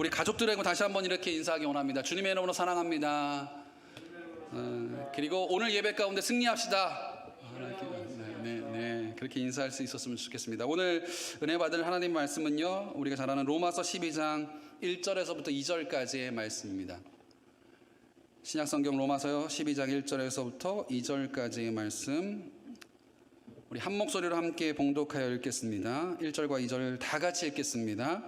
우리 가족들에게 다시 한번 이렇게 인사하기 원합니다. 주님의 이름으로 사랑합니다. 그리고 오늘 예배 가운데 승리합시다. 네, 그렇게 인사할 수 있었으면 좋겠습니다. 오늘 은혜 받을 하나님 말씀은요, 우리가 잘 아는 로마서 12장 1절에서부터 2절까지의 말씀입니다. 신약성경 로마서 12장 1절에서부터 2절까지의 말씀, 우리 한 목소리로 함께 봉독하여 읽겠습니다. 1절과 2절 다 같이 읽겠습니다.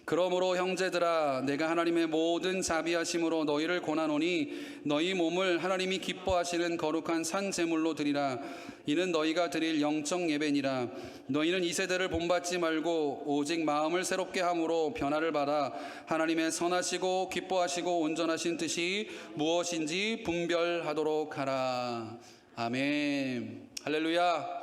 그러므로 형제들아, 내가 하나님의 모든 자비하심으로 너희를 권하노니 너희 몸을 하나님이 기뻐하시는 거룩한 산 제물로 드리라. 이는 너희가 드릴 영적 예배니라. 너희는 이 세대를 본받지 말고 오직 마음을 새롭게 함으로 변화를 받아 하나님의 선하시고 기뻐하시고 온전하신 뜻이 무엇인지 분별하도록 하라. 아멘. 할렐루야.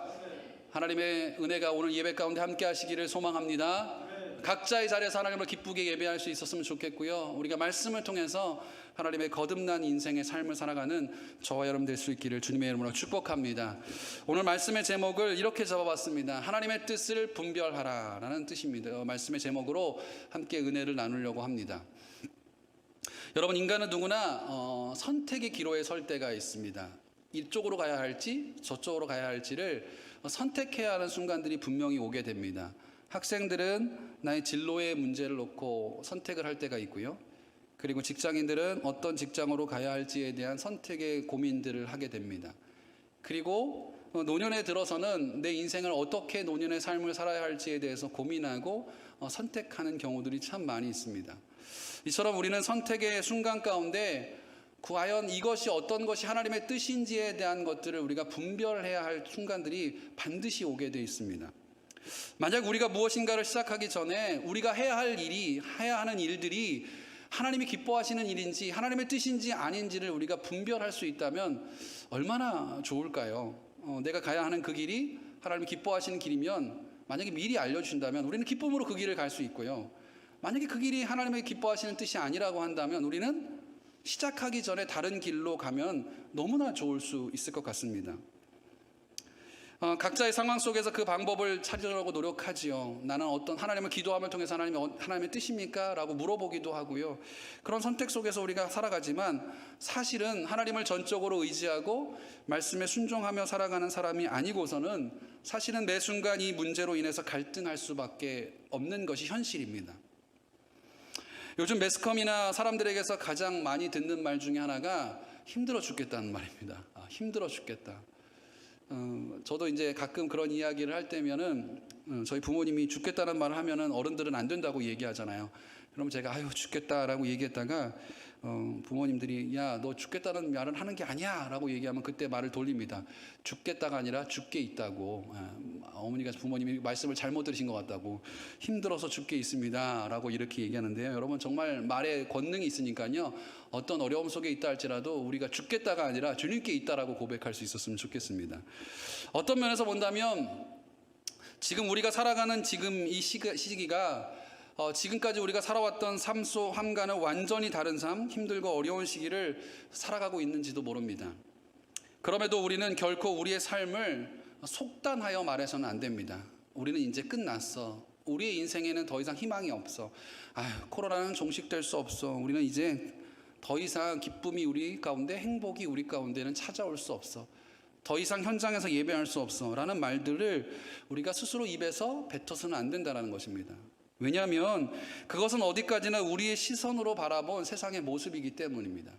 하나님의 은혜가 오늘 예배 가운데 함께 하시기를 소망합니다. 각자의 자리에서 하나님을 기쁘게 예배할 수 있었으면 좋겠고요. 우리가 말씀을 통해서 하나님의 거듭난 인생의 삶을 살아가는 저와 여러분 될 수 있기를 주님의 이름으로 축복합니다. 오늘 말씀의 제목을 이렇게 잡아봤습니다. 하나님의 뜻을 분별하라 라는 뜻입니다. 말씀의 제목으로 함께 은혜를 나누려고 합니다. 여러분, 인간은 누구나 선택의 기로에 설 때가 있습니다. 이쪽으로 가야 할지 저쪽으로 가야 할지를 선택해야 하는 순간들이 분명히 오게 됩니다. 학생들은 나의 진로의 문제를 놓고 선택을 할 때가 있고요. 그리고 직장인들은 어떤 직장으로 가야 할지에 대한 선택의 고민들을 하게 됩니다. 그리고 노년에 들어서는 내 인생을 어떻게 노년의 삶을 살아야 할지에 대해서 고민하고 선택하는 경우들이 참 많이 있습니다. 이처럼 우리는 선택의 순간 가운데 과연 이것이 어떤 것이 하나님의 뜻인지에 대한 것들을 우리가 분별해야 할 순간들이 반드시 오게 되어 있습니다. 만약 우리가 무엇인가를 시작하기 전에 우리가 해야 하는 일들이 하나님이 기뻐하시는 일인지 하나님의 뜻인지 아닌지를 우리가 분별할 수 있다면 얼마나 좋을까요? 내가 가야 하는 그 길이 하나님이 기뻐하시는 길이면 만약에 미리 알려준다면 우리는 기쁨으로 그 길을 갈 수 있고요. 만약에 그 길이 하나님의 기뻐하시는 뜻이 아니라고 한다면 우리는 시작하기 전에 다른 길로 가면 너무나 좋을 수 있을 것 같습니다. 각자의 상황 속에서 그 방법을 찾으려고 노력하지요. 나는 어떤 하나님을 기도함을 통해서 하나님의 뜻입니까? 라고 물어보기도 하고요. 그런 선택 속에서 우리가 살아가지만 사실은 하나님을 전적으로 의지하고 말씀에 순종하며 살아가는 사람이 아니고서는 사실은 매 순간 이 문제로 인해서 갈등할 수밖에 없는 것이 현실입니다. 요즘 매스컴이나 사람들에게서 가장 많이 듣는 말 중에 하나가 힘들어 죽겠다는 말입니다. 힘들어 죽겠다. 저도 이제 가끔 그런 이야기를 할 때면은 저희 부모님이 죽겠다는 말을 하면은 어른들은 안 된다고 얘기하잖아요. 그럼 제가 아유 죽겠다라고 얘기했다가 부모님들이 야 너 죽겠다는 말을 하는 게 아니야 라고 얘기하면 그때 말을 돌립니다. 죽겠다가 아니라 죽게 있다고. 어머니가 부모님이 말씀을 잘못 들으신 것 같다고. 힘들어서 죽게 있습니다 라고 이렇게 얘기하는데요. 여러분, 정말 말에 권능이 있으니까요, 어떤 어려움 속에 있다 할지라도 우리가 죽겠다가 아니라 주님께 있다라고 고백할 수 있었으면 좋겠습니다. 어떤 면에서 본다면 지금 우리가 살아가는 지금 이 시기가 지금까지 우리가 살아왔던 삶 속과는 완전히 다른 삶, 힘들고 어려운 시기를 살아가고 있는지도 모릅니다. 그럼에도 우리는 결코 우리의 삶을 속단하여 말해서는 안 됩니다. 우리는 이제 끝났어. 우리의 인생에는 더 이상 희망이 없어. 코로나는 종식될 수 없어. 우리는 이제 더 이상 기쁨이 우리 가운데, 행복이 우리 가운데는 찾아올 수 없어. 더 이상 현장에서 예배할 수 없어 라는 말들을 우리가 스스로 입에서 뱉어서는 안 된다는 것입니다. 왜냐하면 그것은 어디까지나 우리의 시선으로 바라본 세상의 모습이기 때문입니다.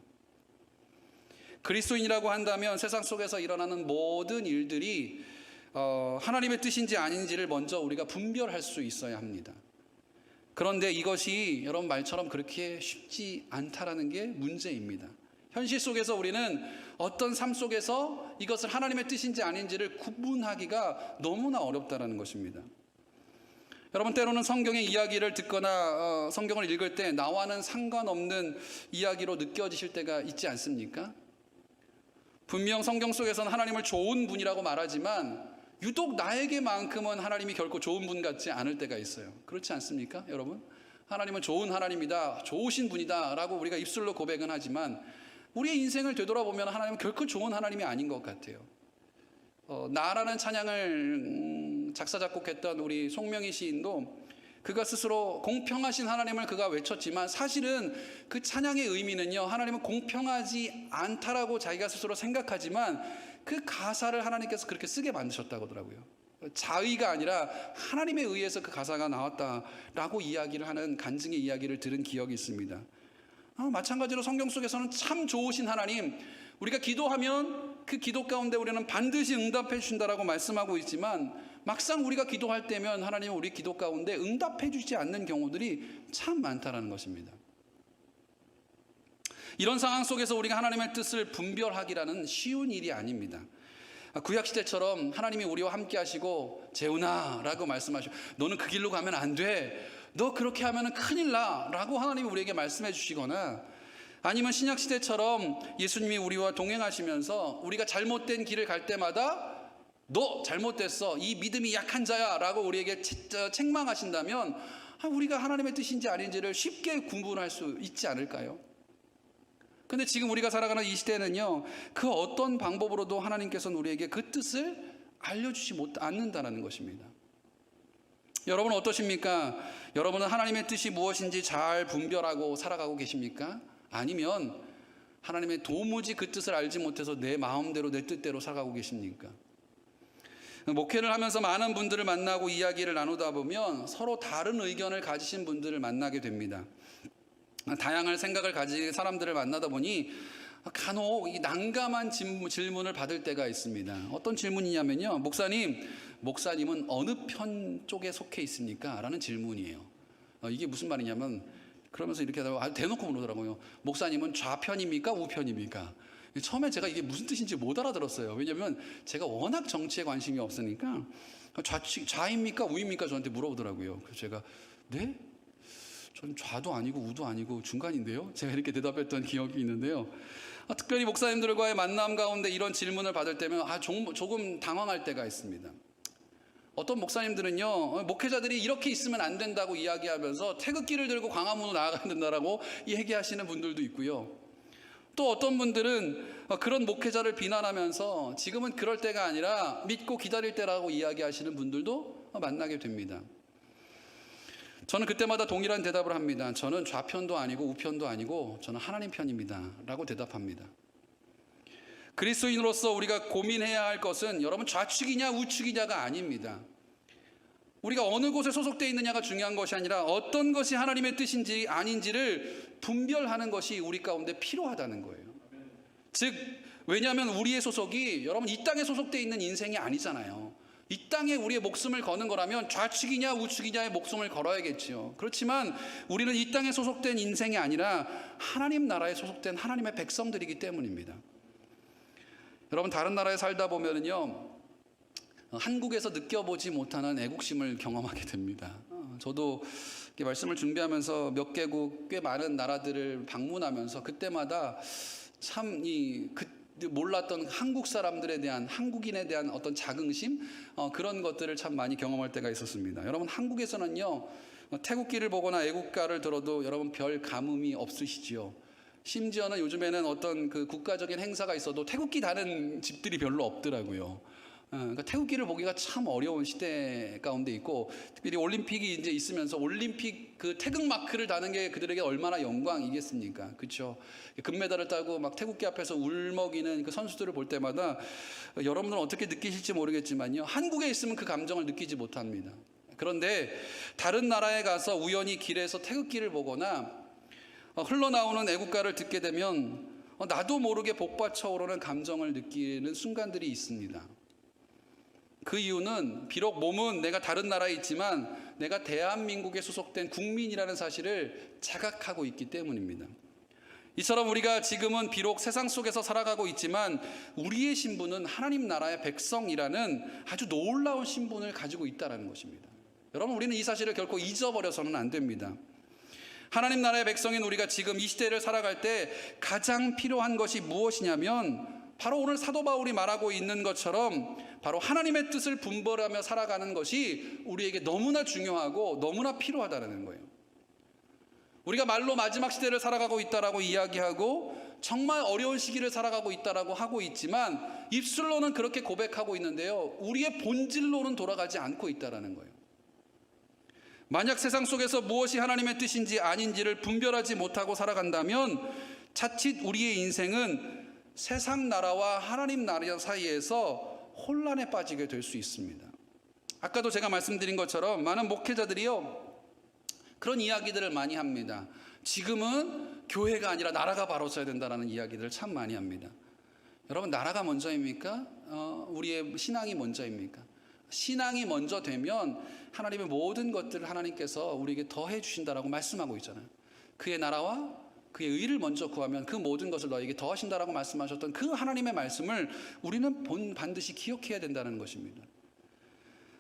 그리스도인이라고 한다면 세상 속에서 일어나는 모든 일들이 하나님의 뜻인지 아닌지를 먼저 우리가 분별할 수 있어야 합니다. 그런데 이것이 여러분 말처럼 그렇게 쉽지 않다라는 게 문제입니다. 현실 속에서 우리는 어떤 삶 속에서 이것을 하나님의 뜻인지 아닌지를 구분하기가 너무나 어렵다는 것입니다. 여러분, 때로는 성경의 이야기를 듣거나 성경을 읽을 때 나와는 상관없는 이야기로 느껴지실 때가 있지 않습니까? 분명 성경 속에서는 하나님을 좋은 분이라고 말하지만 유독 나에게만큼은 하나님이 결코 좋은 분 같지 않을 때가 있어요. 그렇지 않습니까, 여러분? 하나님은 좋은 하나님이다, 좋으신 분이다 라고 우리가 입술로 고백은 하지만 우리의 인생을 되돌아보면 하나님은 결코 좋은 하나님이 아닌 것 같아요. 나라는 찬양을 작사 작곡했던 우리 송명희 시인도 그가 스스로 공평하신 하나님을 그가 외쳤지만 사실은 그 찬양의 의미는요, 하나님은 공평하지 않다라고 자기가 스스로 생각하지만 그 가사를 하나님께서 그렇게 쓰게 만드셨다고 하더라고요. 자의가 아니라 하나님에 의해서 그 가사가 나왔다라고 이야기를 하는 간증의 이야기를 들은 기억이 있습니다. 마찬가지로 성경 속에서는 참 좋으신 하나님, 우리가 기도하면 그 기도 가운데 우리는 반드시 응답해 주신다라고 말씀하고 있지만 막상 우리가 기도할 때면 하나님은 우리 기도 가운데 응답해 주지 않는 경우들이 참 많다라는 것입니다. 이런 상황 속에서 우리가 하나님의 뜻을 분별하기라는 쉬운 일이 아닙니다. 구약시대처럼 하나님이 우리와 함께 하시고 재훈아 라고 말씀하시고 너는 그 길로 가면 안 돼, 너 그렇게 하면 큰일 나 라고 하나님이 우리에게 말씀해 주시거나, 아니면 신약시대처럼 예수님이 우리와 동행하시면서 우리가 잘못된 길을 갈 때마다 너 잘못됐어, 이 믿음이 약한 자야 라고 우리에게 책망하신다면 우리가 하나님의 뜻인지 아닌지를 쉽게 구분할 수 있지 않을까요? 근데 지금 우리가 살아가는 이 시대는요, 그 어떤 방법으로도 하나님께서는 우리에게 그 뜻을 알려주지 않는다는 것입니다. 여러분은 어떠십니까? 여러분은 하나님의 뜻이 무엇인지 잘 분별하고 살아가고 계십니까? 아니면 하나님의 도무지 그 뜻을 알지 못해서 내 마음대로 내 뜻대로 살아가고 계십니까? 목회를 하면서 많은 분들을 만나고 이야기를 나누다 보면 서로 다른 의견을 가지신 분들을 만나게 됩니다. 다양한 생각을 가진 사람들을 만나다 보니 간혹 난감한 질문을 받을 때가 있습니다. 어떤 질문이냐면요, 목사님은 어느 편 쪽에 속해 있습니까? 라는 질문이에요. 이게 무슨 말이냐면, 그러면서 이렇게 하다가 대놓고 물어보더라고요. 목사님은 좌편입니까? 우편입니까? 처음에 제가 이게 무슨 뜻인지 못 알아들었어요. 왜냐하면 제가 워낙 정치에 관심이 없으니까 좌입니까? 우입니까? 저한테 물어보더라고요. 그래서 제가 네? 전 좌도 아니고 우도 아니고 중간인데요, 제가 이렇게 대답했던 기억이 있는데요. 특별히 목사님들과의 만남 가운데 이런 질문을 받을 때면 조금 당황할 때가 있습니다. 어떤 목사님들은요, 목회자들이 이렇게 있으면 안 된다고 이야기하면서 태극기를 들고 광화문으로 나아가야 된다라고 얘기하시는 분들도 있고요. 또 어떤 분들은 그런 목회자를 비난하면서 지금은 그럴 때가 아니라 믿고 기다릴 때라고 이야기하시는 분들도 만나게 됩니다. 저는 그때마다 동일한 대답을 합니다. 저는 좌편도 아니고 우편도 아니고 저는 하나님 편입니다 라고 대답합니다. 그리스도인으로서 우리가 고민해야 할 것은 여러분 좌측이냐 우측이냐가 아닙니다. 우리가 어느 곳에 소속되어 있느냐가 중요한 것이 아니라 어떤 것이 하나님의 뜻인지 아닌지를 분별하는 것이 우리 가운데 필요하다는 거예요. 즉, 왜냐하면 우리의 소속이 여러분 이 땅에 소속되어 있는 인생이 아니잖아요. 이 땅에 우리의 목숨을 거는 거라면 좌측이냐 우측이냐의 목숨을 걸어야겠지요. 그렇지만 우리는 이 땅에 소속된 인생이 아니라 하나님 나라에 소속된 하나님의 백성들이기 때문입니다. 여러분, 다른 나라에 살다 보면은요, 한국에서 느껴보지 못하는 애국심을 경험하게 됩니다. 저도 말씀을 준비하면서 몇 개국 꽤 많은 나라들을 방문하면서 그때마다 참 몰랐던 한국 사람들에 대한, 한국인에 대한 어떤 자긍심, 그런 것들을 참 많이 경험할 때가 있었습니다. 여러분, 한국에서는요, 태국기를 보거나 애국가를 들어도 여러분 별 감흥이 없으시지요. 심지어는 요즘에는 어떤 그 국가적인 행사가 있어도 태국기 다는 집들이 별로 없더라고요. 그러니까 태국기를 보기가 참 어려운 시대 가운데 있고, 특별히 올림픽이 이제 있으면서 올림픽 그 태극 마크를 다는 게 그들에게 얼마나 영광이겠습니까? 그렇죠? 금메달을 따고 막 태국기 앞에서 울먹이는 그 선수들을 볼 때마다 여러분들은 어떻게 느끼실지 모르겠지만요, 한국에 있으면 그 감정을 느끼지 못합니다. 그런데 다른 나라에 가서 우연히 길에서 태극기를 보거나 흘러나오는 애국가를 듣게 되면 나도 모르게 복받쳐 오르는 감정을 느끼는 순간들이 있습니다. 그 이유는 비록 몸은 내가 다른 나라에 있지만 내가 대한민국에 소속된 국민이라는 사실을 자각하고 있기 때문입니다. 이처럼 우리가 지금은 비록 세상 속에서 살아가고 있지만 우리의 신분은 하나님 나라의 백성이라는 아주 놀라운 신분을 가지고 있다는 것입니다. 여러분, 우리는 이 사실을 결코 잊어버려서는 안 됩니다. 하나님 나라의 백성인 우리가 지금 이 시대를 살아갈 때 가장 필요한 것이 무엇이냐면 바로 오늘 사도 바울이 말하고 있는 것처럼 바로 하나님의 뜻을 분별하며 살아가는 것이 우리에게 너무나 중요하고 너무나 필요하다는 거예요. 우리가 말로 마지막 시대를 살아가고 있다라고 이야기하고 정말 어려운 시기를 살아가고 있다라고 하고 있지만 입술로는 그렇게 고백하고 있는데요, 우리의 본질로는 돌아가지 않고 있다라는 거예요. 만약 세상 속에서 무엇이 하나님의 뜻인지 아닌지를 분별하지 못하고 살아간다면 자칫 우리의 인생은 세상 나라와 하나님 나라 사이에서 혼란에 빠지게 될 수 있습니다. 아까도 제가 말씀드린 것처럼 많은 목회자들이요, 그런 이야기들을 많이 합니다. 지금은 교회가 아니라 나라가 바로 서야 된다는 이야기들을 참 많이 합니다. 여러분, 나라가 먼저입니까? 우리의 신앙이 먼저입니까? 신앙이 먼저 되면 하나님의 모든 것들을 하나님께서 우리에게 더해 주신다라고 말씀하고 있잖아요. 그의 나라와 그의 의를 먼저 구하면 그 모든 것을 너에게 더하신다라고 말씀하셨던 그 하나님의 말씀을 우리는 반드시 기억해야 된다는 것입니다.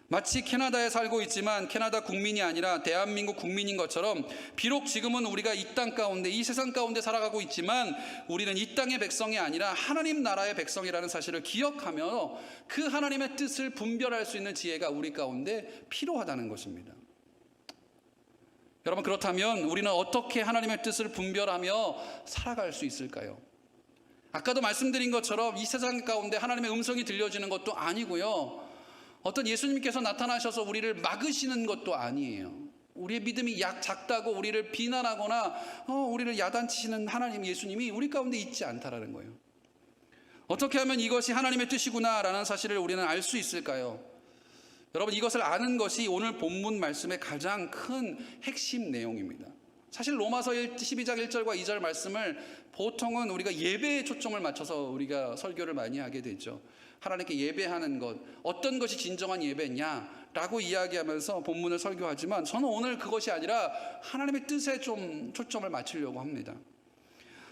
마치 캐나다에 살고 있지만 캐나다 국민이 아니라 대한민국 국민인 것처럼 비록 지금은 우리가 이 땅 가운데, 이 세상 가운데 살아가고 있지만 우리는 이 땅의 백성이 아니라 하나님 나라의 백성이라는 사실을 기억하며 그 하나님의 뜻을 분별할 수 있는 지혜가 우리 가운데 필요하다는 것입니다. 여러분, 그렇다면 우리는 어떻게 하나님의 뜻을 분별하며 살아갈 수 있을까요? 아까도 말씀드린 것처럼 이 세상 가운데 하나님의 음성이 들려지는 것도 아니고요, 어떤 예수님께서 나타나셔서 우리를 막으시는 것도 아니에요. 우리의 믿음이 작다고 우리를 비난하거나 우리를 야단치시는 하나님, 예수님이 우리 가운데 있지 않다라는 거예요. 어떻게 하면 이것이 하나님의 뜻이구나라는 사실을 우리는 알 수 있을까요? 여러분, 이것을 아는 것이 오늘 본문 말씀의 가장 큰 핵심 내용입니다. 사실 로마서 12장 1절과 2절 말씀을 보통은 우리가 예배에 초점을 맞춰서 우리가 설교를 많이 하게 되죠. 하나님께 예배하는 것, 어떤 것이 진정한 예배냐라고 이야기하면서 본문을 설교하지만 저는 오늘 그것이 아니라 하나님의 뜻에 좀 초점을 맞추려고 합니다.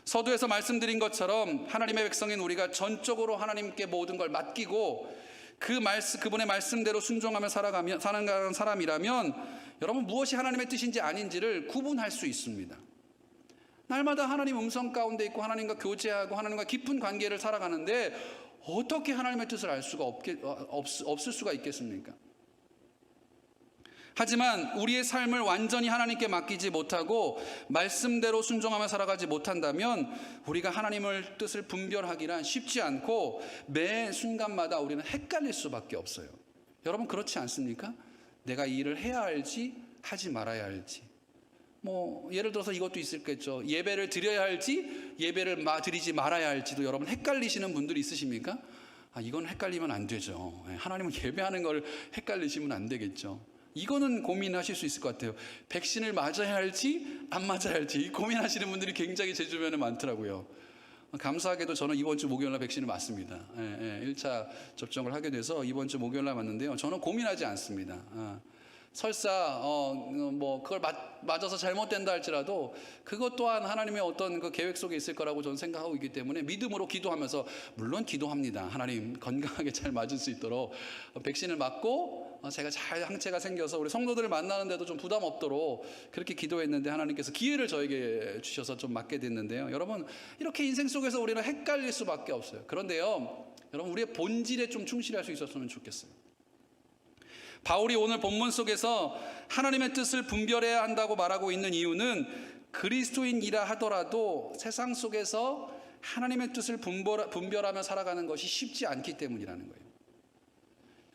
서두에서 말씀드린 것처럼 하나님의 백성인 우리가 전적으로 하나님께 모든 걸 맡기고 그분의 말씀대로 순종하며 살아가는 사람이라면 여러분, 무엇이 하나님의 뜻인지 아닌지를 구분할 수 있습니다. 날마다 하나님 음성 가운데 있고 하나님과 교제하고 하나님과 깊은 관계를 살아가는데 어떻게 하나님의 뜻을 알 수가 없을 수가 있겠습니까? 하지만 우리의 삶을 완전히 하나님께 맡기지 못하고 말씀대로 순종하며 살아가지 못한다면 우리가 하나님의 뜻을 분별하기란 쉽지 않고 매 순간마다 우리는 헷갈릴 수밖에 없어요. 여러분, 그렇지 않습니까? 내가 이 일을 해야 할지 하지 말아야 할지, 예를 들어서 이것도 있을겠죠. 예배를 드려야 할지 예배를 드리지 말아야 할지도 여러분 헷갈리시는 분들이 있으십니까? 이건 헷갈리면 안 되죠. 하나님은 예배하는 걸 헷갈리시면 안 되겠죠. 이거는 고민하실 수 있을 것 같아요. 백신을 맞아야 할지 안 맞아야 할지 고민하시는 분들이 굉장히 제 주변에 많더라고요. 감사하게도 저는 이번 주 목요일날 백신을 맞습니다. 1차 접종을 하게 돼서 이번 주 목요일날 맞는데요, 저는 고민하지 않습니다. 설사 그걸 맞아서 잘못된다 할지라도 그것 또한 하나님의 어떤 그 계획 속에 있을 거라고 저는 생각하고 있기 때문에 믿음으로 기도하면서, 물론 기도합니다. 하나님 건강하게 잘 맞을 수 있도록 백신을 맞고 제가 잘 항체가 생겨서 우리 성도들을 만나는데도 좀 부담 없도록 그렇게 기도했는데 하나님께서 기회를 저에게 주셔서 좀 맞게 됐는데요. 여러분, 이렇게 인생 속에서 우리는 헷갈릴 수밖에 없어요. 그런데요, 여러분, 우리의 본질에 좀 충실할 수 있었으면 좋겠어요. 바울이 오늘 본문 속에서 하나님의 뜻을 분별해야 한다고 말하고 있는 이유는 그리스도인이라 하더라도 세상 속에서 하나님의 뜻을 분별하며 살아가는 것이 쉽지 않기 때문이라는 거예요.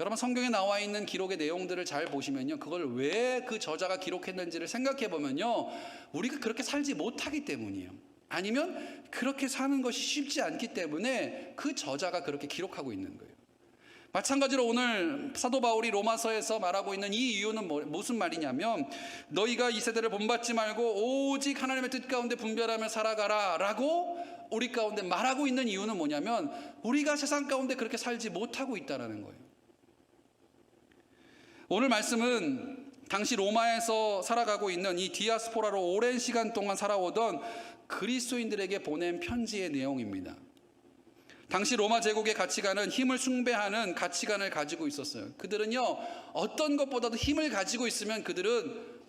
여러분, 성경에 나와 있는 기록의 내용들을 잘 보시면요, 그걸 왜 그 저자가 기록했는지를 생각해 보면요, 우리가 그렇게 살지 못하기 때문이에요. 아니면 그렇게 사는 것이 쉽지 않기 때문에 그 저자가 그렇게 기록하고 있는 거예요. 마찬가지로 오늘 사도 바울이 로마서에서 말하고 있는 이 이유는 무슨 말이냐면, 너희가 이 세대를 본받지 말고 오직 하나님의 뜻 가운데 분별하며 살아가라 라고 우리 가운데 말하고 있는 이유는 뭐냐면, 우리가 세상 가운데 그렇게 살지 못하고 있다는 거예요. 오늘 말씀은 당시 로마에서 살아가고 있는 이 디아스포라로 오랜 시간 동안 살아오던 그리스도인들에게 보낸 편지의 내용입니다. 당시 로마 제국의 가치관은 힘을 숭배하는 가치관을 가지고 있었어요. 그들은요, 어떤 것보다도 힘을 가지고 있으면 그들은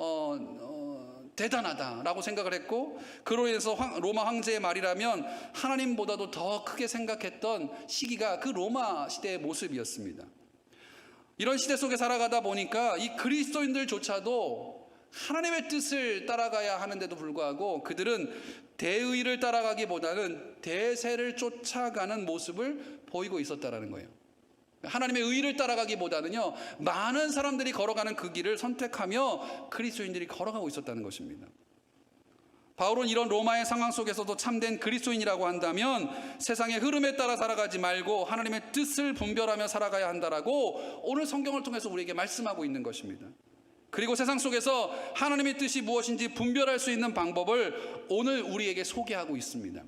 대단하다라고 생각을 했고, 그로 인해서 로마 황제의 말이라면 하나님보다도 더 크게 생각했던 시기가 그 로마 시대의 모습이었습니다. 이런 시대 속에 살아가다 보니까 이 그리스도인들조차도 하나님의 뜻을 따라가야 하는데도 불구하고 그들은 대의를 따라가기보다는 대세를 쫓아가는 모습을 보이고 있었다는 거예요. 하나님의 의를 따라가기보다는요, 많은 사람들이 걸어가는 그 길을 선택하며 그리스도인들이 걸어가고 있었다는 것입니다. 바울은 이런 로마의 상황 속에서도 참된 그리스도인이라고 한다면 세상의 흐름에 따라 살아가지 말고 하나님의 뜻을 분별하며 살아가야 한다라고 오늘 성경을 통해서 우리에게 말씀하고 있는 것입니다. 그리고 세상 속에서 하나님의 뜻이 무엇인지 분별할 수 있는 방법을 오늘 우리에게 소개하고 있습니다.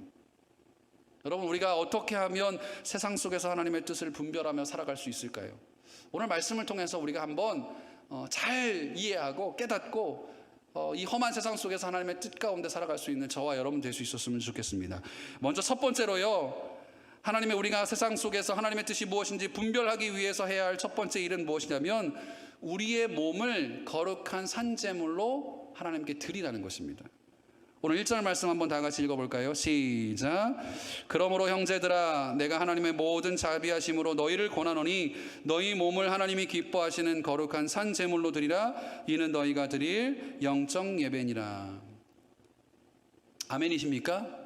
여러분, 우리가 어떻게 하면 세상 속에서 하나님의 뜻을 분별하며 살아갈 수 있을까요? 오늘 말씀을 통해서 우리가 한번 잘 이해하고 깨닫고 이 험한 세상 속에서 하나님의 뜻 가운데 살아갈 수 있는 저와 여러분 될 수 있었으면 좋겠습니다. 먼저 첫 번째로요, 하나님의 우리가 세상 속에서 하나님의 뜻이 무엇인지 분별하기 위해서 해야 할 첫 번째 일은 무엇이냐면 우리의 몸을 거룩한 산제물로 하나님께 드리라는 것입니다. 오늘 1절 말씀 한번 다 같이 읽어볼까요? 시작. 그러므로 형제들아, 내가 하나님의 모든 자비하심으로 너희를 권하노니 너희 몸을 하나님이 기뻐하시는 거룩한 산 제물로 드리라. 이는 너희가 드릴 영적 예배니라. 아멘이십니까?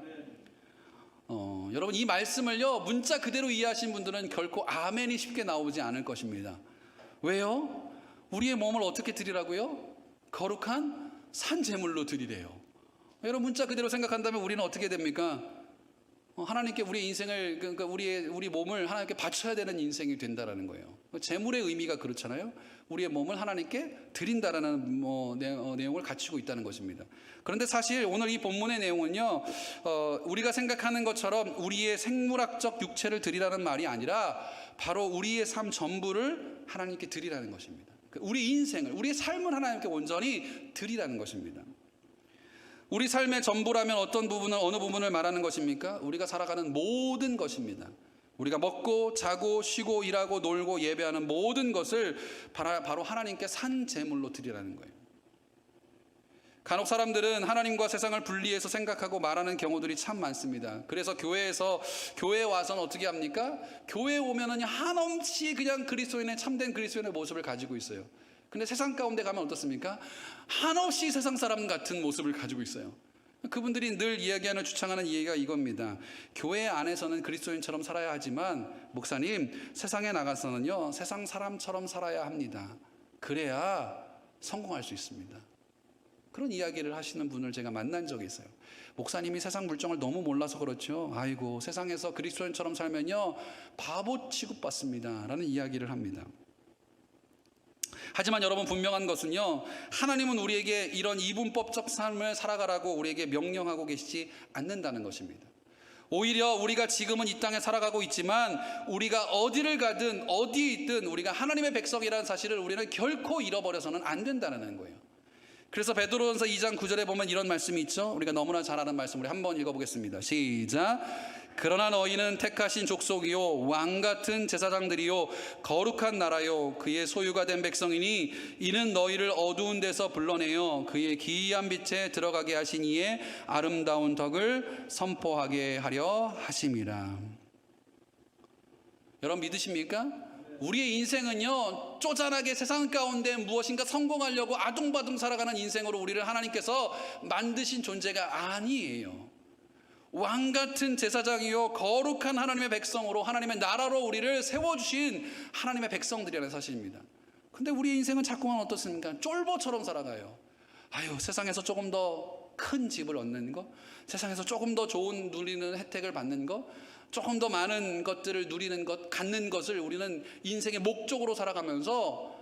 여러분, 이 말씀을요, 문자 그대로 이해하신 분들은 결코 아멘이 쉽게 나오지 않을 것입니다. 왜요? 우리의 몸을 어떻게 드리라고요? 거룩한 산 제물로 드리래요. 여러분, 문자 그대로 생각한다면 우리는 어떻게 됩니까? 하나님께 우리의 인생을, 그러니까 우리 몸을 하나님께 바쳐야 되는 인생이 된다라는 거예요. 제물의 의미가 그렇잖아요. 우리의 몸을 하나님께 드린다라는 내용을 갖추고 있다는 것입니다. 그런데 사실 오늘 이 본문의 내용은요, 우리가 생각하는 것처럼 우리의 생물학적 육체를 드리라는 말이 아니라 바로 우리의 삶 전부를 하나님께 드리라는 것입니다. 우리 인생을, 우리의 삶을 하나님께 온전히 드리라는 것입니다. 우리 삶의 전부라면 어떤 부분을, 어느 부분을 말하는 것입니까? 우리가 살아가는 모든 것입니다. 우리가 먹고 자고 쉬고 일하고 놀고 예배하는 모든 것을 바로 하나님께 산 제물로 드리라는 거예요. 간혹 사람들은 하나님과 세상을 분리해서 생각하고 말하는 경우들이 참 많습니다. 그래서 교회에 와서는 어떻게 합니까? 교회에 오면은 한없이 그냥 참된 그리스도인의 모습을 가지고 있어요. 근데 세상 가운데 가면 어떻습니까? 한없이 세상 사람 같은 모습을 가지고 있어요. 그분들이 늘 이야기하는, 주창하는 이야기가 이겁니다. 교회 안에서는 그리스도인처럼 살아야 하지만 목사님, 세상에 나가서는요, 세상 사람처럼 살아야 합니다. 그래야 성공할 수 있습니다. 그런 이야기를 하시는 분을 제가 만난 적이 있어요. 목사님이 세상 물정을 너무 몰라서 그렇죠. 아이고, 세상에서 그리스도인처럼 살면요, 바보 취급받습니다 라는 이야기를 합니다. 하지만 여러분, 분명한 것은요, 하나님은 우리에게 이런 이분법적 삶을 살아가라고 우리에게 명령하고 계시지 않는다는 것입니다. 오히려 우리가 지금은 이 땅에 살아가고 있지만 우리가 어디를 가든 어디에 있든 우리가 하나님의 백성이라는 사실을 우리는 결코 잃어버려서는 안 된다는 거예요. 그래서 베드로전서 2장 9절에 보면 이런 말씀이 있죠. 우리가 너무나 잘 아는 말씀, 우리 한번 읽어보겠습니다. 시작. 그러나 너희는 택하신 족속이요 왕같은 제사장들이요 거룩한 나라요 그의 소유가 된 백성이니 이는 너희를 어두운 데서 불러내어 그의 기이한 빛에 들어가게 하신 이의 아름다운 덕을 선포하게 하려 하심이라. 여러분, 믿으십니까? 우리의 인생은요, 쪼잔하게 세상 가운데 무엇인가 성공하려고 아둥바둥 살아가는 인생으로 우리를 하나님께서 만드신 존재가 아니에요. 왕같은 제사장이요 거룩한 하나님의 백성으로, 하나님의 나라로 우리를 세워주신 하나님의 백성들이라는 사실입니다. 근데 우리의 인생은 자꾸만 어떻습니까? 쫄보처럼 살아가요. 세상에서 조금 더 큰 집을 얻는 거, 세상에서 조금 더 좋은 누리는 혜택을 받는 거, 조금 더 많은 것들을 누리는 것, 갖는 것을 우리는 인생의 목적으로 살아가면서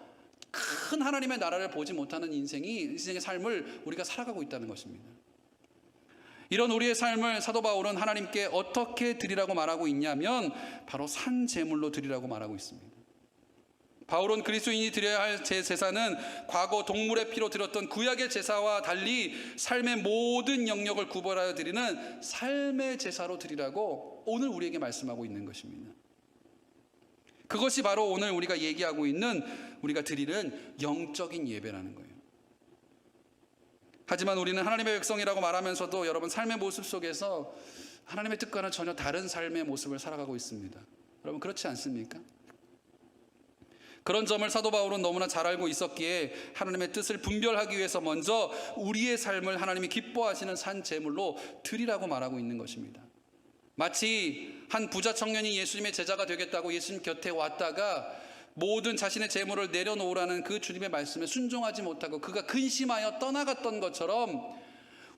큰 하나님의 나라를 보지 못하는 인생의 삶을 우리가 살아가고 있다는 것입니다. 이런 우리의 삶을 사도 바울은 하나님께 어떻게 드리라고 말하고 있냐면 바로 산 제물로 드리라고 말하고 있습니다. 바울은 그리스도인이 드려야 할 제사는 과거 동물의 피로 드렸던 구약의 제사와 달리 삶의 모든 영역을 구별하여 드리는 삶의 제사로 드리라고 오늘 우리에게 말씀하고 있는 것입니다. 그것이 바로 오늘 우리가 얘기하고 있는, 우리가 드리는 영적인 예배라는 거예요. 하지만 우리는 하나님의 백성이라고 말하면서도 여러분, 삶의 모습 속에서 하나님의 뜻과는 전혀 다른 삶의 모습을 살아가고 있습니다. 여러분, 그렇지 않습니까? 그런 점을 사도 바울은 너무나 잘 알고 있었기에 하나님의 뜻을 분별하기 위해서 먼저 우리의 삶을 하나님이 기뻐하시는 산 제물로 드리라고 말하고 있는 것입니다. 마치 한 부자 청년이 예수님의 제자가 되겠다고 예수님 곁에 왔다가 모든 자신의 재물을 내려놓으라는 그 주님의 말씀에 순종하지 못하고 그가 근심하여 떠나갔던 것처럼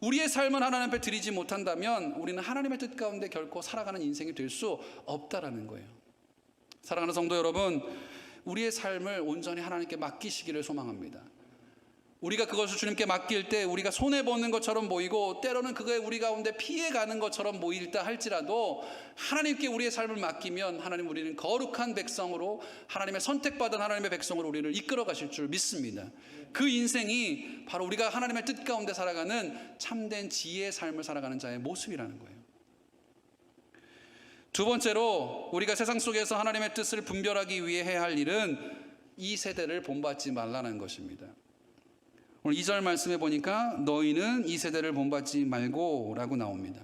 우리의 삶을 하나님 앞에 드리지 못한다면 우리는 하나님의 뜻 가운데 결코 살아가는 인생이 될 수 없다라는 거예요. 사랑하는 성도 여러분, 우리의 삶을 온전히 하나님께 맡기시기를 소망합니다. 우리가 그것을 주님께 맡길 때 우리가 손해보는 것처럼 보이고 때로는 그거에 우리 가운데 피해가는 것처럼 보일다 할지라도 하나님께 우리의 삶을 맡기면 하나님 우리는 거룩한 백성으로 하나님의 선택받은 하나님의 백성으로 우리를 이끌어 가실 줄 믿습니다. 그 인생이 바로 우리가 하나님의 뜻 가운데 살아가는 참된 지혜의 삶을 살아가는 자의 모습이라는 거예요. 두 번째로 우리가 세상 속에서 하나님의 뜻을 분별하기 위해 해야 할 일은 이 세대를 본받지 말라는 것입니다. 오늘 2절 말씀해 보니까 너희는 이 세대를 본받지 말고 라고 나옵니다.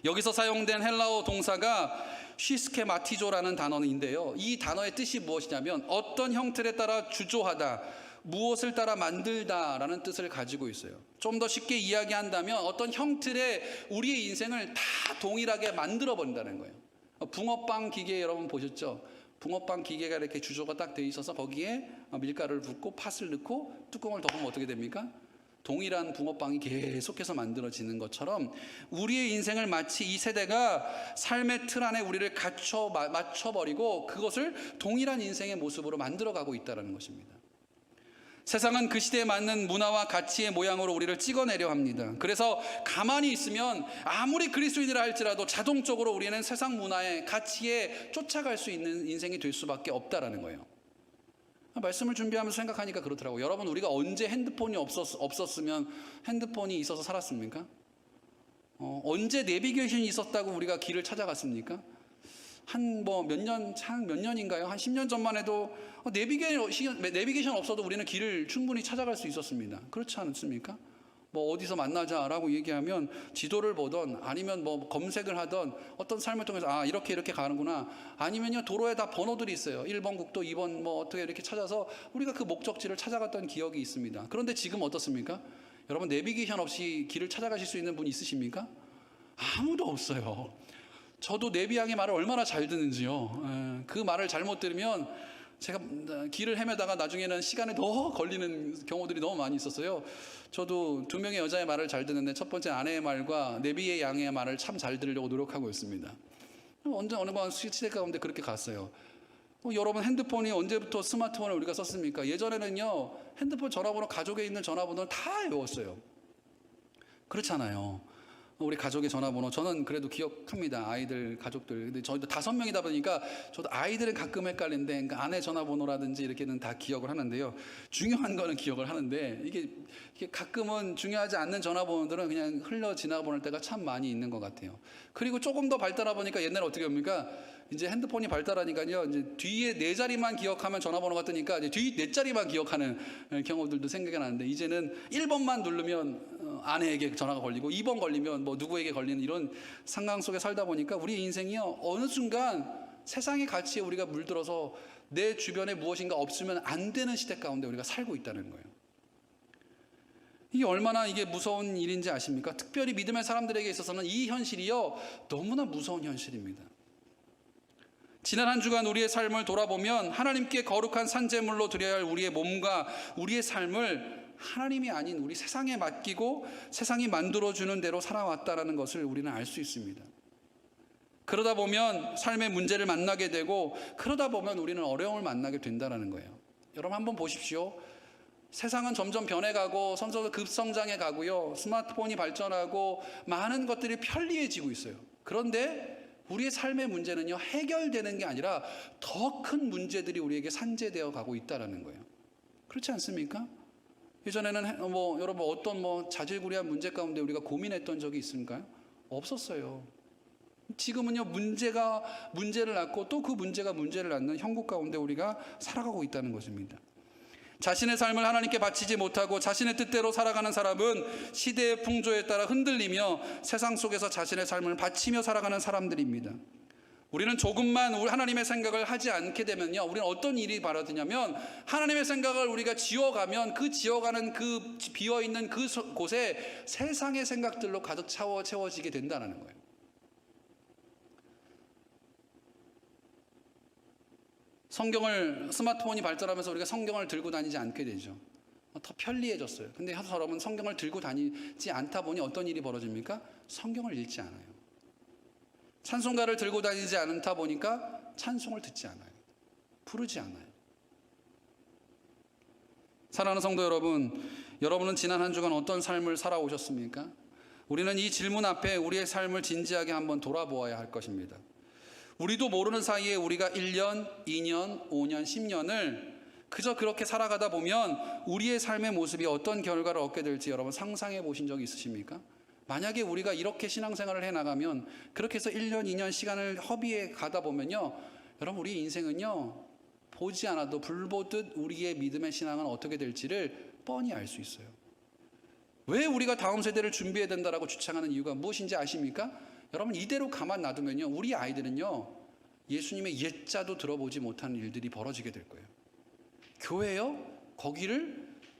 여기서 사용된 헬라어 동사가 쉬스케마티조라는 단어인데요, 이 단어의 뜻이 무엇이냐면 어떤 형틀에 따라 주조하다, 무엇을 따라 만들다 라는 뜻을 가지고 있어요. 좀 더 쉽게 이야기한다면 어떤 형틀에 우리의 인생을 다 동일하게 만들어 버린다는 거예요. 붕어빵 기계 여러분 보셨죠? 붕어빵 기계가 이렇게 주조가 딱 돼 있어서 거기에 밀가루를 붓고 팥을 넣고 뚜껑을 덮으면 어떻게 됩니까? 동일한 붕어빵이 계속해서 만들어지는 것처럼 우리의 인생을 마치 이 세대가 삶의 틀 안에 우리를 맞춰버리고 그것을 동일한 인생의 모습으로 만들어가고 있다는 것입니다. 세상은 그 시대에 맞는 문화와 가치의 모양으로 우리를 찍어내려 합니다. 그래서 가만히 있으면 아무리 그리스도인이라 할지라도 자동적으로 우리는 세상 문화의 가치에 쫓아갈 수 있는 인생이 될 수밖에 없다라는 거예요. 말씀을 준비하면서 생각하니까 그렇더라고요. 여러분, 우리가 언제 핸드폰이 없었으면 핸드폰이 있어서 살았습니까? 언제 내비게이션이 있었다고 우리가 길을 찾아갔습니까? 한 몇 년인가요? 한 10년 전만 해도 내비게이션 없어도 우리는 길을 충분히 찾아갈 수 있었습니다. 그렇지 않습니까? 어디서 만나자라고 얘기하면 지도를 보던 아니면 검색을 하던 어떤 삶을 통해서 이렇게 가는구나, 아니면요 도로에 다 번호들이 있어요. 1번 국도, 2번 어떻게 이렇게 찾아서 우리가 그 목적지를 찾아갔던 기억이 있습니다. 그런데 지금 어떻습니까? 여러분, 내비게이션 없이 길을 찾아가실 수 있는 분 있으십니까? 아무도 없어요. 저도 내비양의 말을 얼마나 잘 듣는지요. 그 말을 잘못 들으면 제가 길을 헤매다가 나중에는 시간이 더 걸리는 경우들이 너무 많이 있었어요. 저도 2명의 여자의 말을 잘 듣는데 첫 번째 아내의 말과 내비의 양의 말을 참 잘 들으려고 노력하고 있습니다. 어느 시대 가운데 그렇게 갔어요. 여러분, 핸드폰이 언제부터 스마트폰을 우리가 썼습니까? 예전에는요 핸드폰 전화번호, 가족에 있는 전화번호를 다 외웠어요. 그렇잖아요. 우리 가족의 전화번호 저는 그래도 기억합니다. 아이들, 가족들. 근데 저희도 5명이다 보니까 저도 아이들은 가끔 헷갈리는데, 그러니까 아내 전화번호라든지 이렇게는 다 기억을 하는데요. 중요한 거는 기억을 하는데 이게 가끔은 중요하지 않는 전화번호들은 그냥 흘러 지나가 보낼 때가 참 많이 있는 것 같아요. 그리고 조금 더 발달하다 보니까 옛날에 어떻게 합니까? 이제 핸드폰이 발달하니까요, 이제 뒤에 4자리만 기억하면 전화번호가 뜨니까 이제 뒤 4자리만 기억하는 경우들도 생각이 나는데, 이제는 1번만 누르면 아내에게 전화가 걸리고 2번 걸리면 누구에게 걸리는 이런 상황 속에 살다 보니까 우리 인생이요 어느 순간 세상의 가치에 우리가 물들어서 내 주변에 무엇인가 없으면 안 되는 시대 가운데 우리가 살고 있다는 거예요. 이게 얼마나 무서운 일인지 아십니까? 특별히 믿음의 사람들에게 있어서는 이 현실이요 너무나 무서운 현실입니다. 지난 한 주간 우리의 삶을 돌아보면 하나님께 거룩한 산제물로 드려야 할 우리의 몸과 우리의 삶을 하나님이 아닌 우리 세상에 맡기고 세상이 만들어주는 대로 살아왔다는 것을 우리는 알 수 있습니다. 그러다 보면 삶의 문제를 만나게 되고, 그러다 보면 우리는 어려움을 만나게 된다는 거예요. 여러분, 한번 보십시오. 세상은 점점 변해가고 선서도 급성장해 가고요, 스마트폰이 발전하고 많은 것들이 편리해지고 있어요. 그런데 우리의 삶의 문제는요 해결되는 게 아니라 더 큰 문제들이 우리에게 산재되어 가고 있다는 거예요. 그렇지 않습니까? 예전에는 여러분 어떤 자질구레한 문제 가운데 우리가 고민했던 적이 있습니까? 없었어요. 지금은요 문제를 낳고 또 그 문제가 문제를 낳는 형국 가운데 우리가 살아가고 있다는 것입니다. 자신의 삶을 하나님께 바치지 못하고 자신의 뜻대로 살아가는 사람은 시대의 풍조에 따라 흔들리며 세상 속에서 자신의 삶을 바치며 살아가는 사람들입니다. 우리는 조금만 하나님의 생각을 하지 않게 되면요, 우리는 어떤 일이 벌어지냐면 하나님의 생각을 우리가 지어가면 그 지어가는 그 비어있는 그 곳에 세상의 생각들로 가득 채워지게 된다는 거예요. 스마트폰이 발달하면서 우리가 성경을 들고 다니지 않게 되죠. 더 편리해졌어요. 근데 여러분, 성경을 들고 다니지 않다 보니 어떤 일이 벌어집니까? 성경을 읽지 않아요. 찬송가를 들고 다니지 않다 보니까 찬송을 듣지 않아요. 부르지 않아요. 사랑하는 성도 여러분, 여러분은 지난 한 주간 어떤 삶을 살아오셨습니까? 우리는 이 질문 앞에 우리의 삶을 진지하게 한번 돌아보아야 할 것입니다. 우리도 모르는 사이에 우리가 1년, 2년, 5년, 10년을 그저 그렇게 살아가다 보면 우리의 삶의 모습이 어떤 결과를 얻게 될지 여러분 상상해 보신 적이 있으십니까? 만약에 우리가 이렇게 신앙생활을 해나가면, 그렇게 해서 1년, 2년 시간을 허비해 가다 보면요, 여러분 우리 인생은요, 보지 않아도 불보듯 우리의 믿음의 신앙은 어떻게 될지를 뻔히 알 수 있어요. 왜 우리가 다음 세대를 준비해야 된다라고 주창하는 이유가 무엇인지 아십니까? 여러분, 이대로 가만 놔두면요, 우리 아이들은요, 예수님의 옛자도 들어보지 못하는 일들이 벌어지게 될 거예요.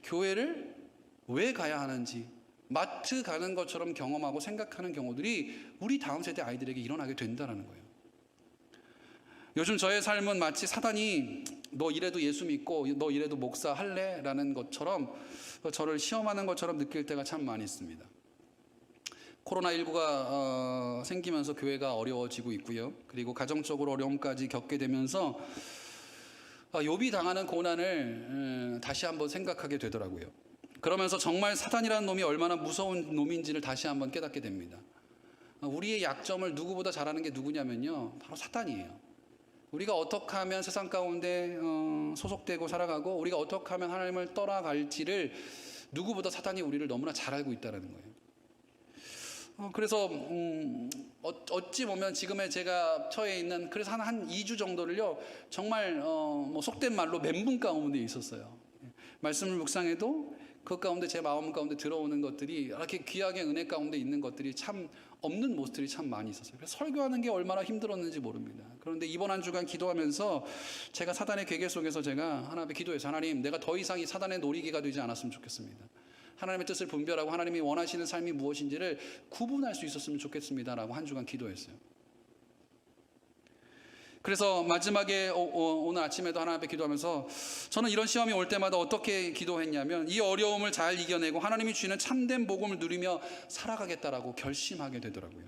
교회를 왜 가야 하는지, 마트 가는 것처럼 경험하고 생각하는 경우들이 우리 다음 세대 아이들에게 일어나게 된다는 거예요. 요즘 저의 삶은 마치 사단이 너 이래도 예수 믿고 너 이래도 목사 할래? 라는 것처럼 저를 시험하는 것처럼 느낄 때가 참 많이 있습니다. 코로나19가 생기면서 교회가 어려워지고 있고요. 그리고 가정적으로 어려움까지 겪게 되면서 욥이 당하는 고난을 다시 한번 생각하게 되더라고요. 그러면서 정말 사단이라는 놈이 얼마나 무서운 놈인지를 다시 한번 깨닫게 됩니다. 우리의 약점을 누구보다 잘하는 게 누구냐면요, 바로 사단이에요. 우리가 어떻게 하면 세상 가운데 소속되고 살아가고, 우리가 어떻게 하면 하나님을 떠나갈지를 누구보다 사단이 우리를 너무나 잘 알고 있다는 거예요. 그래서 어찌 보면 지금의 제가 처해 있는, 그래서 한 2주 정도를요, 정말 속된 말로 멘붕 가운데 있었어요. 말씀을 묵상해도 그 가운데 제 마음 가운데 들어오는 것들이, 이렇게 귀하게 은혜 가운데 있는 것들이 참 없는 모습들이 참 많이 있었어요. 그래서 설교하는 게 얼마나 힘들었는지 모릅니다. 그런데 이번 한 주간 기도하면서 제가 사단의 괴계 속에서 제가 하나님 앞에 기도해서, 하나님, 내가 더 이상 이 사단의 놀이개가 되지 않았으면 좋겠습니다. 하나님의 뜻을 분별하고 하나님이 원하시는 삶이 무엇인지를 구분할 수 있었으면 좋겠습니다 라고 한 주간 기도했어요. 그래서 마지막에 오늘 아침에도 하나님 앞에 기도하면서, 저는 이런 시험이 올 때마다 어떻게 기도했냐면, 이 어려움을 잘 이겨내고 하나님이 주시는 참된 복음을 누리며 살아가겠다라고 결심하게 되더라고요.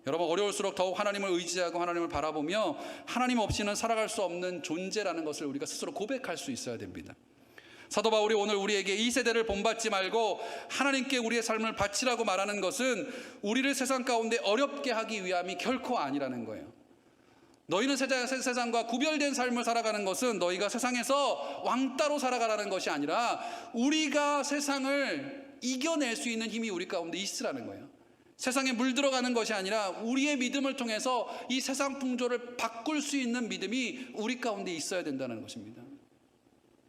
여러분, 어려울수록 더욱 하나님을 의지하고 하나님을 바라보며 하나님 없이는 살아갈 수 없는 존재라는 것을 우리가 스스로 고백할 수 있어야 됩니다. 사도 바울이 오늘 우리에게 이 세대를 본받지 말고 하나님께 우리의 삶을 바치라고 말하는 것은 우리를 세상 가운데 어렵게 하기 위함이 결코 아니라는 거예요. 너희는 세상과 구별된 삶을 살아가는 것은 너희가 세상에서 왕따로 살아가라는 것이 아니라 우리가 세상을 이겨낼 수 있는 힘이 우리 가운데 있으라는 거예요. 세상에 물들어가는 것이 아니라 우리의 믿음을 통해서 이 세상 풍조를 바꿀 수 있는 믿음이 우리 가운데 있어야 된다는 것입니다.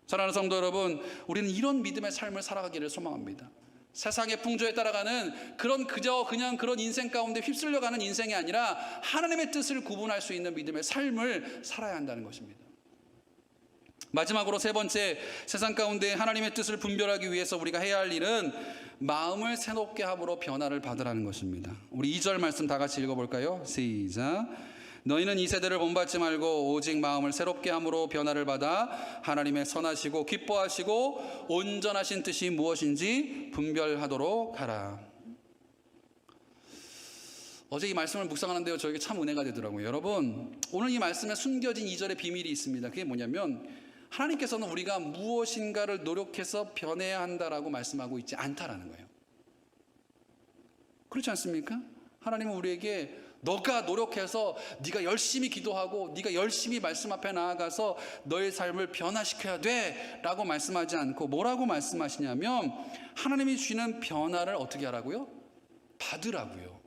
사랑하는 성도 여러분, 우리는 이런 믿음의 삶을 살아가기를 소망합니다. 세상의 풍조에 따라가는 그냥 그런 인생 가운데 휩쓸려가는 인생이 아니라 하나님의 뜻을 구분할 수 있는 믿음의 삶을 살아야 한다는 것입니다. 마지막으로 세 번째, 세상 가운데 하나님의 뜻을 분별하기 위해서 우리가 해야 할 일은 마음을 새롭게 함으로 변화를 받으라는 것입니다. 우리 2절 말씀 다 같이 읽어볼까요? 시작. 너희는 이 세대를 본받지 말고 오직 마음을 새롭게 함으로 변화를 받아 하나님의 선하시고 기뻐하시고 온전하신 뜻이 무엇인지 분별하도록 하라. 어제 이 말씀을 묵상하는데요, 저에게 참 은혜가 되더라고요. 여러분, 오늘 이 말씀에 숨겨진 2절의 비밀이 있습니다. 그게 뭐냐면, 하나님께서는 우리가 무엇인가를 노력해서 변해야 한다라고 말씀하고 있지 않다라는 거예요. 그렇지 않습니까? 하나님은 우리에게 너가 노력해서 네가 열심히 기도하고 네가 열심히 말씀 앞에 나아가서 너의 삶을 변화시켜야 돼 라고 말씀하지 않고 뭐라고 말씀하시냐면, 하나님이 주시는 변화를 어떻게 하라고요? 받으라고요.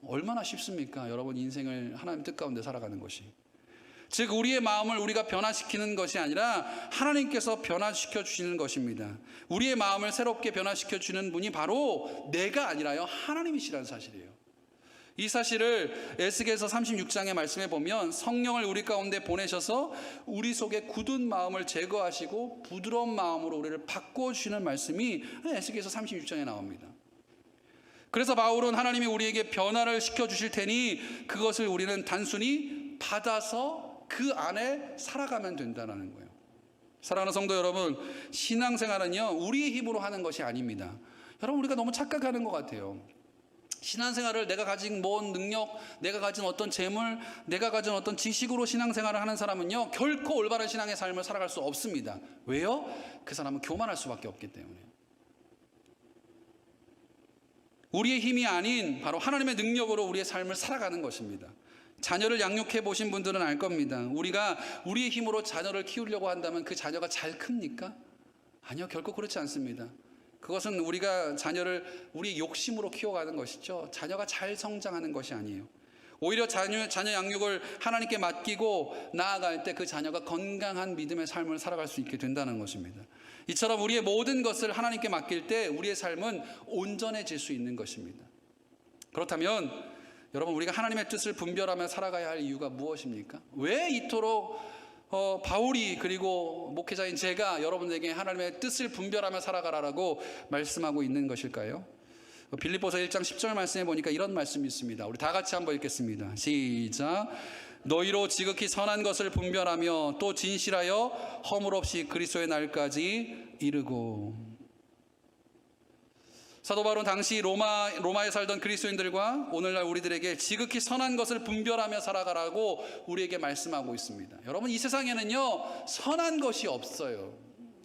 얼마나 쉽습니까? 여러분, 인생을 하나님 뜻 가운데 살아가는 것이. 즉, 우리의 마음을 우리가 변화시키는 것이 아니라 하나님께서 변화시켜 주시는 것입니다. 우리의 마음을 새롭게 변화시켜 주는 분이 바로 내가 아니라요, 하나님이시라는 사실이에요. 이 사실을 에스겔서 36장의 말씀에 보면, 성령을 우리 가운데 보내셔서 우리 속에 굳은 마음을 제거하시고 부드러운 마음으로 우리를 바꿔주시는 말씀이 에스겔서 36장에 나옵니다. 그래서 바울은 하나님이 우리에게 변화를 시켜주실 테니 그것을 우리는 단순히 받아서 그 안에 살아가면 된다는 거예요. 사랑하는 성도 여러분, 신앙생활은요 우리의 힘으로 하는 것이 아닙니다. 여러분, 우리가 너무 착각하는 것 같아요. 신앙생활을 내가 가진 뭔 능력, 내가 가진 어떤 재물, 내가 가진 어떤 지식으로 신앙생활을 하는 사람은요 결코 올바른 신앙의 삶을 살아갈 수 없습니다. 왜요? 그 사람은 교만할 수밖에 없기 때문에. 우리의 힘이 아닌 바로 하나님의 능력으로 우리의 삶을 살아가는 것입니다. 자녀를 양육해 보신 분들은 알 겁니다. 우리가 우리의 힘으로 자녀를 키우려고 한다면 그 자녀가 잘 큽니까? 아니요, 결코 그렇지 않습니다. 그것은 우리가 자녀를 우리 욕심으로 키워가는 것이죠. 자녀가 잘 성장하는 것이 아니에요. 오히려 자녀 양육을 하나님께 맡기고 나아갈 때 그 자녀가 건강한 믿음의 삶을 살아갈 수 있게 된다는 것입니다. 이처럼 우리의 모든 것을 하나님께 맡길 때 우리의 삶은 온전해질 수 있는 것입니다. 그렇다면 여러분, 우리가 하나님의 뜻을 분별하며 살아가야 할 이유가 무엇입니까? 왜 이토록 바울이 그리고 목회자인 제가 여러분에게 하나님의 뜻을 분별하며 살아가라라고 말씀하고 있는 것일까요? 빌립보서 1장 10절 말씀에 보니까 이런 말씀이 있습니다. 우리 다 같이 한번 읽겠습니다. 시작. 너희로 지극히 선한 것을 분별하며 또 진실하여 허물 없이 그리스도의 날까지 이르고. 사도 바울은 당시 로마에 살던 그리스도인들과 오늘날 우리들에게 지극히 선한 것을 분별하며 살아가라고 우리에게 말씀하고 있습니다. 여러분, 이 세상에는요 선한 것이 없어요.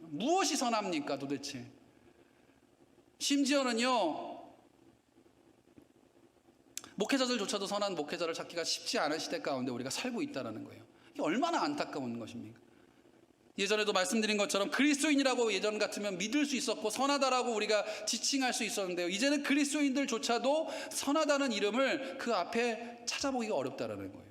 무엇이 선합니까 도대체? 심지어는요 목회자들조차도 선한 목회자를 찾기가 쉽지 않은 시대 가운데 우리가 살고 있다는 거예요. 이게 얼마나 안타까운 것입니까? 예전에도 말씀드린 것처럼 그리스도인이라고 예전 같으면 믿을 수 있었고 선하다라고 우리가 지칭할 수 있었는데요, 이제는 그리스도인들조차도 선하다는 이름을 그 앞에 찾아보기가 어렵다라는 거예요.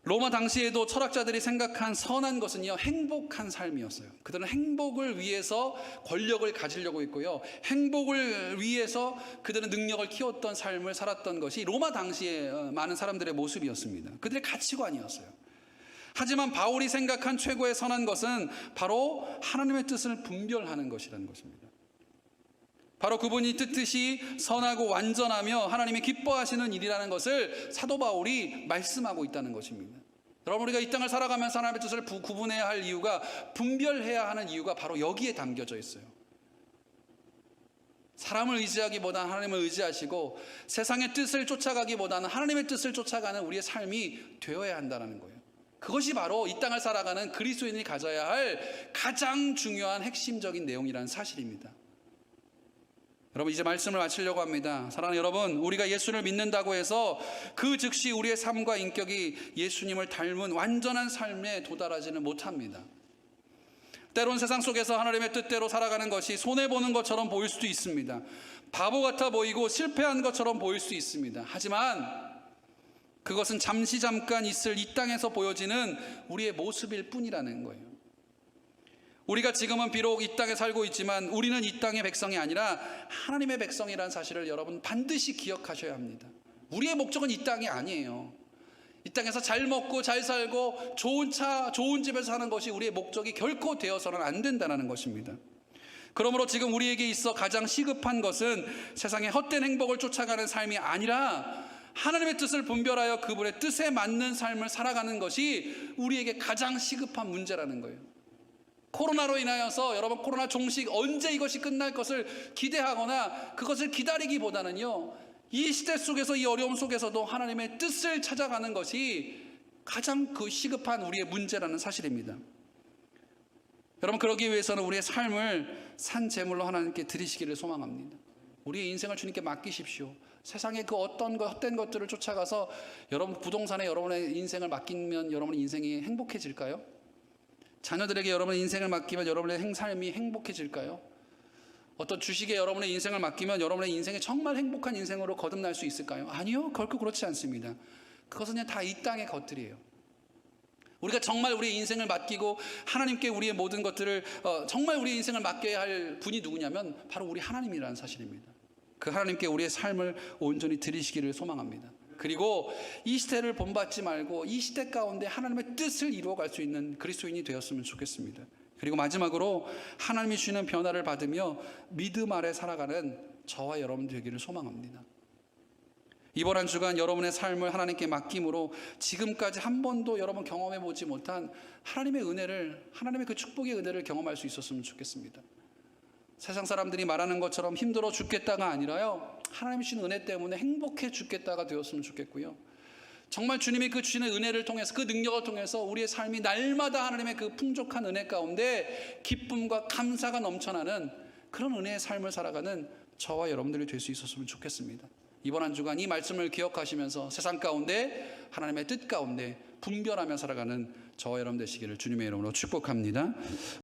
로마 당시에도 철학자들이 생각한 선한 것은요 행복한 삶이었어요. 그들은 행복을 위해서 권력을 가지려고 했고요, 행복을 위해서 그들은 능력을 키웠던 삶을 살았던 것이 로마 당시에 많은 사람들의 모습이었습니다. 그들의 가치관이었어요. 하지만 바울이 생각한 최고의 선한 것은 바로 하나님의 뜻을 분별하는 것이라는 것입니다. 바로 그분이 뜻이 선하고 완전하며 하나님이 기뻐하시는 일이라는 것을 사도 바울이 말씀하고 있다는 것입니다. 여러분, 우리가 이 땅을 살아가면서 하나님의 뜻을 구분해야 할 이유가, 분별해야 하는 이유가 바로 여기에 담겨져 있어요. 사람을 의지하기보다는 하나님을 의지하시고 세상의 뜻을 쫓아가기보다는 하나님의 뜻을 쫓아가는 우리의 삶이 되어야 한다는 거예요. 그것이 바로 이 땅을 살아가는 그리스도인이 가져야 할 가장 중요한 핵심적인 내용이라는 사실입니다. 여러분, 이제 말씀을 마치려고 합니다. 사랑하는 여러분, 우리가 예수를 믿는다고 해서 그 즉시 우리의 삶과 인격이 예수님을 닮은 완전한 삶에 도달하지는 못합니다. 때론 세상 속에서 하나님의 뜻대로 살아가는 것이 손해보는 것처럼 보일 수도 있습니다. 바보 같아 보이고 실패한 것처럼 보일 수 있습니다. 하지만 그것은 잠깐 있을 이 땅에서 보여지는 우리의 모습일 뿐이라는 거예요. 우리가 지금은 비록 이 땅에 살고 있지만 우리는 이 땅의 백성이 아니라 하나님의 백성이라는 사실을 여러분 반드시 기억하셔야 합니다. 우리의 목적은 이 땅이 아니에요. 이 땅에서 잘 먹고 잘 살고 좋은 차, 좋은 집에서 사는 것이 우리의 목적이 결코 되어서는 안 된다는 것입니다. 그러므로 지금 우리에게 있어 가장 시급한 것은 세상의 헛된 행복을 쫓아가는 삶이 아니라 하나님의 뜻을 분별하여 그분의 뜻에 맞는 삶을 살아가는 것이 우리에게 가장 시급한 문제라는 거예요. 코로나로 인하여서 여러분, 코로나 종식 언제 이것이 끝날 것을 기대하거나 그것을 기다리기보다는요, 이 시대 속에서, 이 어려움 속에서도 하나님의 뜻을 찾아가는 것이 가장 그 시급한 우리의 문제라는 사실입니다. 여러분, 그러기 위해서는 우리의 삶을 산 제물로 하나님께 드리시기를 소망합니다. 우리의 인생을 주님께 맡기십시오. 세상의 그 어떤 헛된 것들을 쫓아가서 여러분 부동산에 여러분의 인생을 맡기면 여러분의 인생이 행복해질까요? 자녀들에게 여러분의 인생을 맡기면 여러분의 삶이 행복해질까요? 어떤 주식에 여러분의 인생을 맡기면 여러분의 인생이 정말 행복한 인생으로 거듭날 수 있을까요? 아니요, 결코 그렇지 않습니다. 그것은 그냥 다 이 땅의 것들이에요. 우리가 정말 우리의 인생을 맡기고 하나님께 우리의 모든 것들을 정말 우리의 인생을 맡겨야 할 분이 누구냐면 바로 우리 하나님이라는 사실입니다. 그 하나님께 우리의 삶을 온전히 드리시기를 소망합니다. 그리고 이 시대를 본받지 말고 이 시대 가운데 하나님의 뜻을 이루어갈 수 있는 그리스도인이 되었으면 좋겠습니다. 그리고 마지막으로 하나님이 주시는 변화를 받으며 믿음 아래 살아가는 저와 여러분 되기를 소망합니다. 이번 한 주간 여러분의 삶을 하나님께 맡김으로 지금까지 한 번도 여러분 경험해 보지 못한 하나님의 은혜를, 하나님의 그 축복의 은혜를 경험할 수 있었으면 좋겠습니다. 세상 사람들이 말하는 것처럼 힘들어 죽겠다가 아니라요, 하나님 주신 은혜 때문에 행복해 죽겠다가 되었으면 좋겠고요. 정말 주님이 그 주시는 은혜를 통해서, 그 능력을 통해서 우리의 삶이 날마다 하나님의 그 풍족한 은혜 가운데 기쁨과 감사가 넘쳐나는 그런 은혜의 삶을 살아가는 저와 여러분들이 될 수 있었으면 좋겠습니다. 이번 한 주간 이 말씀을 기억하시면서 세상 가운데 하나님의 뜻 가운데 분별하며 살아가는 저와 여러분 되시기를 주님의 이름으로 축복합니다.